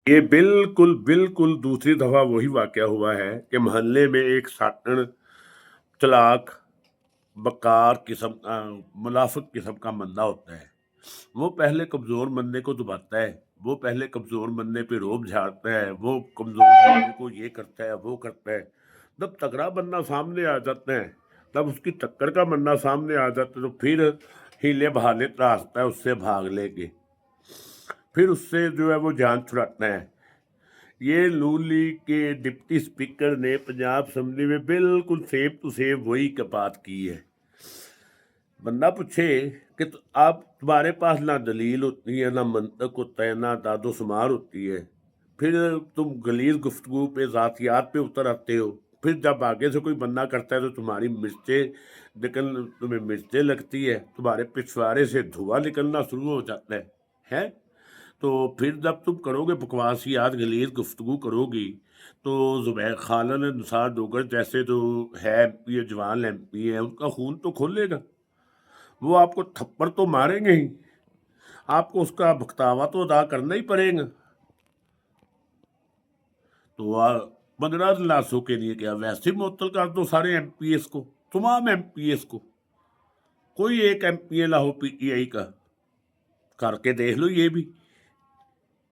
یہ بالکل بالکل دوسری دفعہ وہی واقعہ ہوا ہے کہ محلے میں ایک ساتن چلاک بکار قسم منافق قسم کا بندہ ہوتا ہے. وہ پہلے کمزور بندے کو دباتا ہے، وہ پہلے کمزور بندے پہ روب جھاڑتا ہے، وہ کمزور بندے کو یہ کرتا ہے وہ کرتا ہے. جب تگڑا بندہ سامنے آ جاتا ہے، تب اس کی ٹکر کا بندہ سامنے آ جاتا ہے تو پھر ہیلے بہانے تراشتا ہے اس سے بھاگ لے کے، پھر اس سے جو ہے وہ جان چھڑاتا ہے. یہ نون لیگ کے ڈپٹی اسپیکر نے پنجاب اسمبلی میں بالکل سیم ٹو سیم وہی بات کی ہے. بندہ پوچھے کہ آپ تمہارے پاس نہ دلیل ہوتی ہے، نہ منطق ہوتا ہے، نہ داد و شمار ہوتی ہے، پھر تم غلیظ گفتگو پہ ذاتیات پہ اتر آتے ہو، پھر جب آگے سے کوئی بندہ کرتا ہے تو تمہاری مرچیں تمہیں مرچیں لگتی ہے، تمہارے پچھوارے سے دھواں نکلنا شروع ہو جاتا ہے. تو پھر جب تم کرو گے بکواسیات غلیظ گفتگو کرو گی تو زبیر خالد نثار ڈوگر جیسے جو ہے ایم پی ہے، جوان ایم پی ہے، ان کا خون تو کھولے گا. وہ آپ کو تھپڑ تو ماریں گے ہی، آپ کو اس کا بختاوا تو ادا کرنا ہی پڑے گا. تو 15 دلاسوں کے لیے کیا ویسے معطل کر دو سارے ایم پی ایس کو، تمام ایم پی ایس کو. کوئی ایک M P a لاہو P T I کا کر کے دیکھ لو یہ بھی.